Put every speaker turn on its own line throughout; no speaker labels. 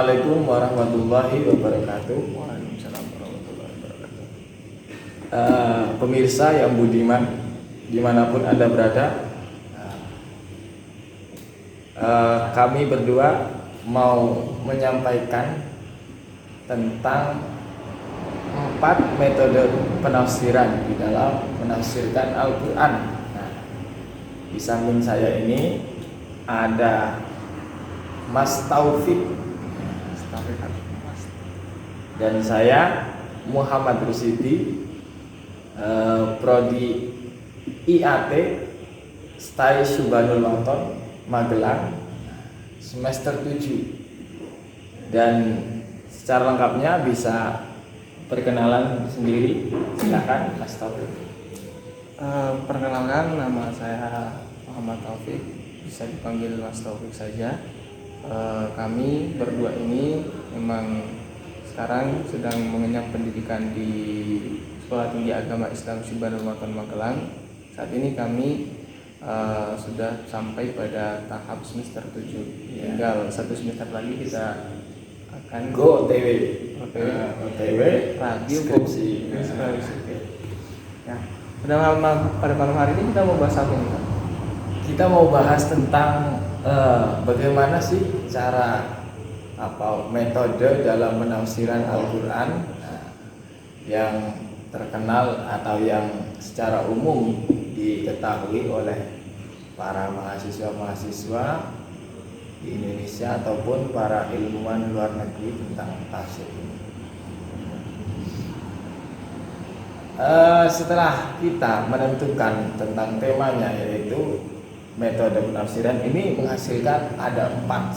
Assalamualaikum warahmatullahi wabarakatuh.
Waalaikumsalam warahmatullahi wabarakatuh.
Pemirsa yang budiman, dimanapun Anda berada, kami berdua mau menyampaikan tentang 4 metode penafsiran di dalam menafsirkan Al-Quran. Nah, di samping saya ini ada Mas Taufik dan saya Muhammad Rusidi, Prodi IAT Stai Subhanul Waton Magelang, semester 7. Dan secara lengkapnya bisa perkenalan sendiri, silakan Mas Taufik.
Perkenalkan, nama saya Muhammad Taufik, bisa dipanggil Mas Taufik saja. Kami berdua ini memang sekarang sedang mengenyam pendidikan di Sekolah Tinggi Agama Islam Subhanul Waton Magelang. Saat ini kami sudah sampai pada tahap semester 7. Tinggal 1 semester lagi kita akan
Go OTW.
OTW radio
skripsi.
Ya. Pada malam hari ini kita mau bahas apa nih, Pak?
Kita mau bahas tentang bagaimana sih cara metode dalam penafsiran Al-Quran yang terkenal atau yang secara umum diketahui oleh para mahasiswa-mahasiswa di Indonesia ataupun para ilmuwan luar negeri tentang tafsir ini. Setelah kita menentukan tentang temanya, yaitu metode penafsiran, ini menghasilkan ada 4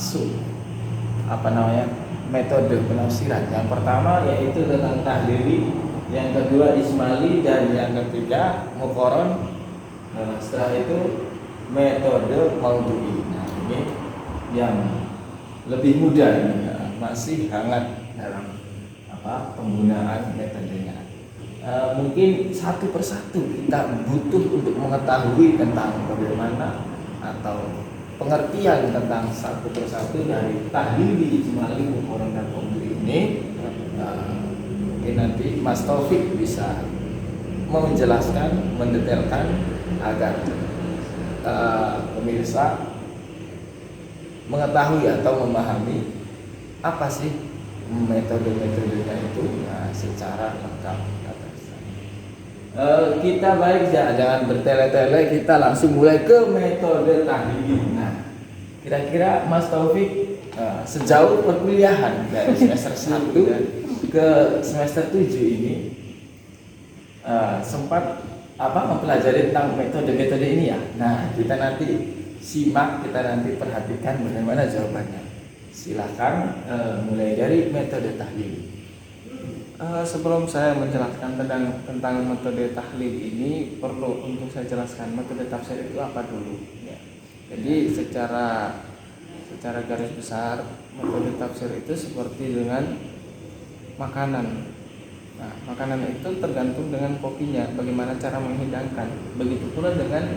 metode penafsiran. Yang pertama yaitu tentang tahlili, yang kedua ismali, dan yang ketiga muqaron. Setelah itu metode maudhu'i. Nah, ini yang lebih mudah, ini masih hangat dalam penggunaan metodenya. Mungkin satu persatu kita butuh untuk mengetahui tentang bagaimana atau pengertian tentang satu persatu dari tahlili, ismali, muqaron, dan maudhu'i ini. Mungkin nanti Mas Taufik bisa menjelaskan, mendetailkan agar pemirsa mengetahui atau memahami apa sih metode-metodenya itu secara lengkap. Kita baik ya, jangan bertele-tele, kita langsung mulai ke metode tahlili. Nah, kira-kira Mas Taufik sejauh perkuliahan dari semester 1 ke semester 7 ini sempat mempelajari tentang metode-metode ini ya. Nah, kita nanti simak, kita nanti perhatikan bagaimana jawabannya. Silakan mulai dari metode tahlili.
Sebelum saya menjelaskan tentang metode tahlil ini, perlu untuk saya jelaskan metode tafsir itu apa dulu. Ya. Jadi secara garis besar, metode tafsir itu seperti dengan makanan. Nah, makanan itu tergantung dengan kokinya, bagaimana cara menghidangkan. Begitu pula dengan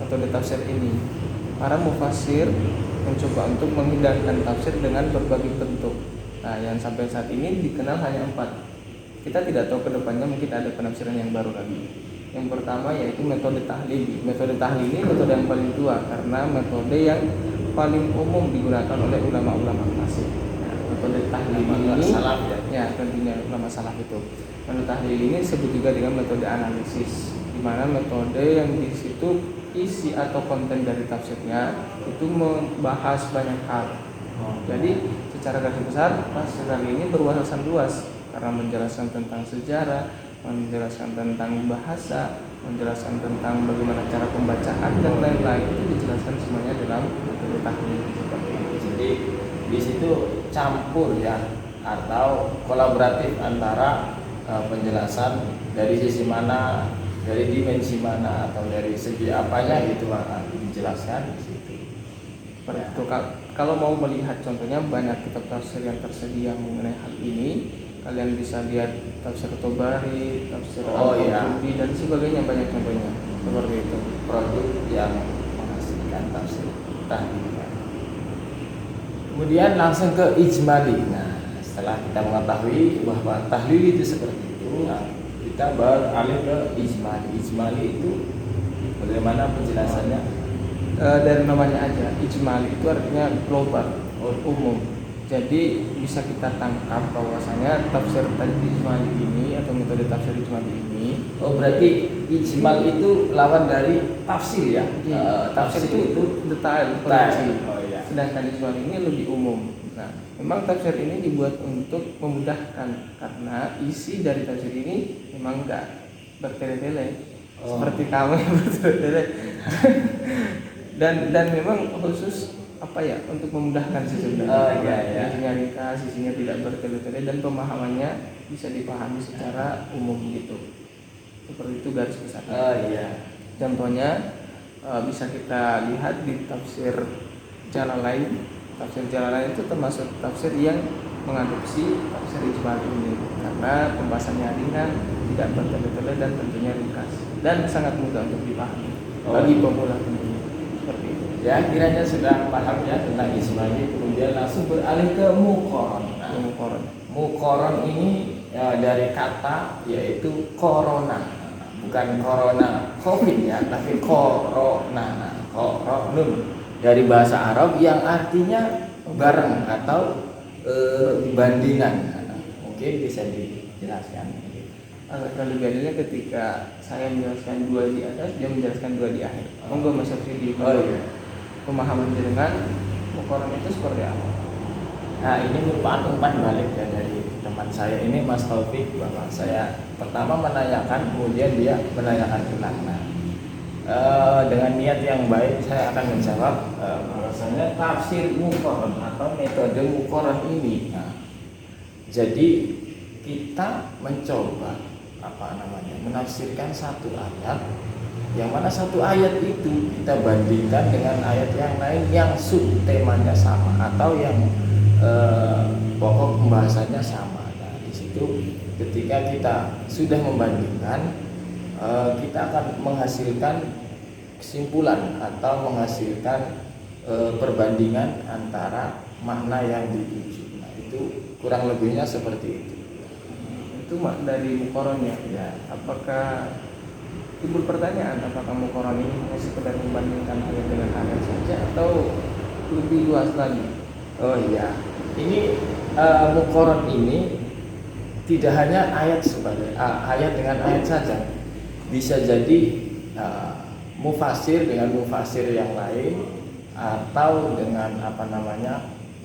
metode tafsir ini. Para mufassir mencoba untuk menghidangkan tafsir dengan berbagai bentuk. Nah, yang sampai saat ini dikenal hanya 4. Kita tidak tahu kedepannya mungkin ada penafsiran yang baru lagi. Yang pertama yaitu metode tahlili. Metode tahlili ini metode yang paling tua karena metode yang paling umum digunakan oleh ulama-ulama klasik. Nah, metode tahlili ini
salaf
ya tentunya ulama salaf itu. Metode tahlili ini disebut juga dengan metode analisis, di mana metode yang di situ isi atau konten dari tafsirnya itu membahas banyak hal. Jadi secara garis besar tafsiran ini berwawasan luas karena menjelaskan tentang sejarah, menjelaskan tentang bahasa, menjelaskan tentang bagaimana cara pembacaan dan lain-lain, itu dijelaskan semuanya dalam metode tahlil seperti itu.
Jadi di situ campur ya, atau kolaboratif antara penjelasan dari sisi mana, dari dimensi mana, atau dari segi apanya itu akan dijelaskan di situ.
Itu kalau mau melihat contohnya banyak kitab tafsir yang tersedia mengenai hal ini. Kalian bisa lihat tafsir Tobari, tafsir Al-Qurtubi dan sebagainya, banyak contohnya seperti itu.
Produk yang menghasilkan tafsir tahlil. Kemudian langsung ke ijmali. Nah, setelah kita mengetahui bahwa tahlil itu seperti itu, nah, kita beralih ke ijmali. Ijmali itu bagaimana penjelasannya?
Dari namanya aja, ijmali itu artinya global, umum. Jadi bisa kita tangkap bahwasanya tafsir ijmali ini atau metode tafsir ijmali ini,
Oh, berarti ijmal itu lawan dari tafsir ya?
tafsir itu detail,
Detail.
perincian.
Oh iya.
Sedangkan ijmali ini lebih umum. Nah, memang tafsir ini dibuat untuk memudahkan karena isi dari tafsir ini memang enggak bertele-tele.
Oh.
Seperti kamu yang bertele-tele. dan memang khusus apa ya, untuk memudahkan sih sebenarnya.
Oh, iya.
Isinya ringkas, isinya tidak bertele-tele, dan pemahamannya bisa dipahami secara umum gitu. Seperti itu garis besarnya.
Oh iya.
Contohnya bisa kita lihat di tafsir Jalalain. Tafsir Jalalain itu termasuk tafsir yang mengadopsi tafsir ijmali ini karena pembahasannya ringan, tidak bertele-tele, dan tentunya ringkas dan sangat mudah untuk dipahami bagi pemula tentunya. Seperti itu.
Ya, kiranya sudah paham ya tentang ijmali, kemudian langsung beralih ke muqaran. Nah, muqaran ini dari kata yaitu corona. Bukan corona covid ya, tapi corona. Koronun dari bahasa Arab yang artinya bareng atau bandingan. Mungkin bisa dijelaskan.
Kalau bedanya ketika saya menjelaskan dua di atas, dia menjelaskan dua di akhir. Monggo Mas Afidi.
Oh iya.
Pemahaman jenengan muqaran itu seperti apa?
Nah, ini merupakan umpan balik ya dari teman saya ini, Mas Taufik, bahwa saya pertama menanyakan, kemudian dia menanyakan ulang. Nah, dengan niat yang baik saya akan menjawab bahwasanya tafsir muqaran atau metode muqaran ini. Nah, jadi kita mencoba menafsirkan satu ayat, yang mana satu ayat itu kita bandingkan dengan ayat yang lain yang subtemanya sama atau yang pokok pembahasannya sama. Nah, di situ ketika kita sudah membandingkan, kita akan menghasilkan kesimpulan atau menghasilkan perbandingan antara makna yang dituju. Nah, itu kurang lebihnya seperti itu.
Itu dari muqaran ya. Apakah timbul pertanyaan apakah muqaran ini hanya sekedar membandingkan ayat dengan ayat saja atau lebih luas lagi?
Oh iya, ini muqaran ini tidak hanya ayat sebagai ayat dengan ayat saja, bisa jadi mufasir dengan mufasir yang lain atau dengan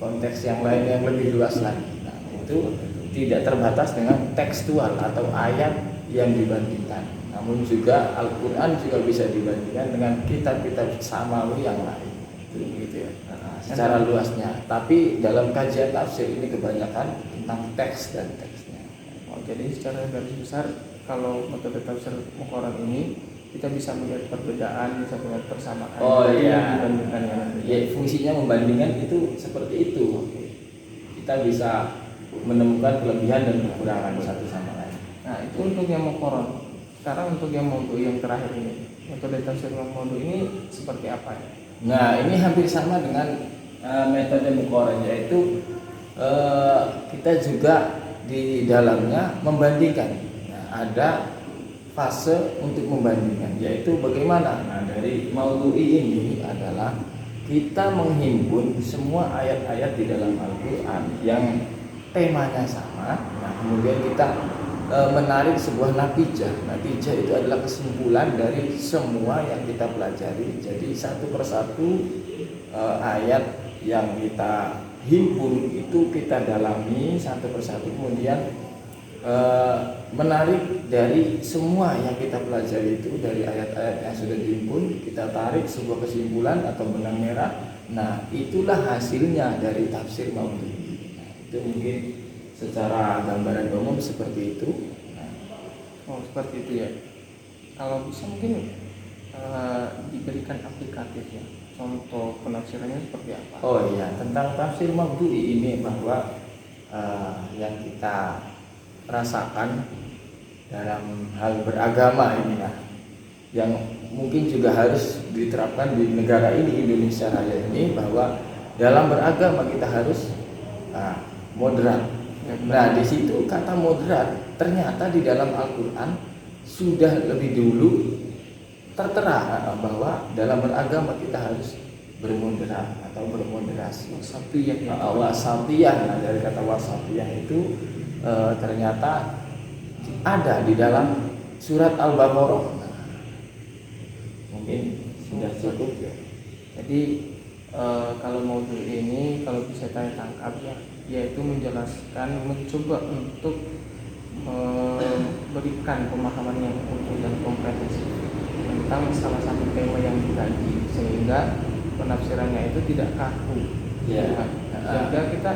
konteks yang lain yang lebih luas lagi. Nah, itu tidak terbatas dengan tekstual atau ayat yang dibandingkan, namun juga Al-Quran juga bisa dibandingkan dengan kitab-kitab samawi yang lain. Itu begitu ya, secara luasnya. Tapi dalam kajian tafsir ini kebanyakan tentang teks dan teksnya.
Jadi secara garis besar, kalau metode tafsir muqaran ini kita bisa melihat perbedaan, bisa melihat persamaan.
Oh iya.
Dibandingkan
Ya, fungsinya membandingkan itu seperti itu. Kita bisa menemukan kelebihan dan kekurangan satu sama lain.
Nah, itu untuk yang muqaran. Sekarang untuk yang maudhu yang terakhir ini, metode tafsir maudhu ini seperti apa ya?
Nah, ini hampir sama dengan metode muqaran, yaitu kita juga di dalamnya membandingkan. Nah, ada fase untuk membandingkan, yaitu bagaimana? Nah, dari maudhu'i ini adalah kita menghimpun semua ayat-ayat di dalam Al-Quran yang temanya sama. Nah, kemudian kita menarik sebuah natijah. Natijah itu adalah kesimpulan dari semua yang kita pelajari. Jadi satu persatu ayat yang kita himpun itu kita dalami satu persatu, kemudian menarik dari semua yang kita pelajari itu, dari ayat-ayat yang sudah dihimpun, kita tarik sebuah kesimpulan atau benang merah. Nah, itulah hasilnya dari tafsir maudhu'i. Nah, itu mungkin secara gambaran umum seperti itu.
Oh, seperti itu ya. Kalau bisa mungkin diberikan aplikatif ya. Contoh penafsirannya seperti apa?
Oh iya, tentang tafsir maudhu'i ini bahwa yang kita rasakan dalam hal beragama ini ya, yang mungkin juga harus diterapkan di negara ini, Indonesia Raya ini, bahwa dalam beragama kita harus moderat. Nah, di situ kata moderat ternyata di dalam Al-Qur'an sudah lebih dulu tertera bahwa dalam beragama kita harus bermoderat atau bermoderasi. Wasatiyah, nah dari kata wasatiyah itu ternyata ada di dalam surat Al-Baqarah. Mungkin sudah cukup ya.
Jadi kalau modul ini kalau bisa saya tangkap ya, yaitu menjelaskan, mencoba untuk memberikan pemahaman yang utuh dan komprehensif tentang salah satu tema yang dikaji, sehingga penafsirannya itu tidak kaku. Sehingga kita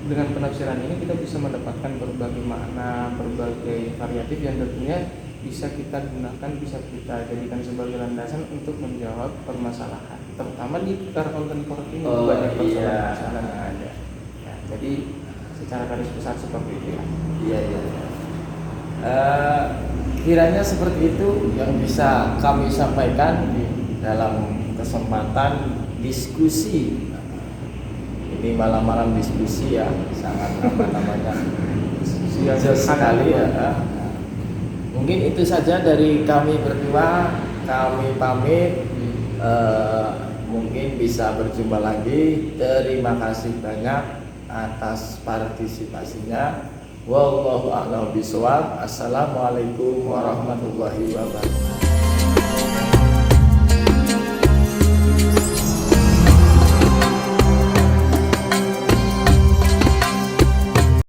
dengan penafsiran ini kita bisa mendapatkan berbagai makna, berbagai variatif yang tentunya bisa kita gunakan, bisa kita jadikan sebagai landasan untuk menjawab permasalahan, terutama di perkara kontemporer ini. Banyak permasalahan yang ada. Ya, jadi secara garis besar seperti itu ya.
Kiranya seperti itu yang bisa kami sampaikan dalam kesempatan diskusi. Ini malam-malam diskusi ya, sangat diskusi yang sekali ya. Mungkin itu saja dari kami berdua. Kami pamit. Mungkin bisa berjumpa lagi. Terima kasih banyak atas partisipasinya. Wallahu a'lam bishawab. Assalamualaikum warahmatullahi wabarakatuh.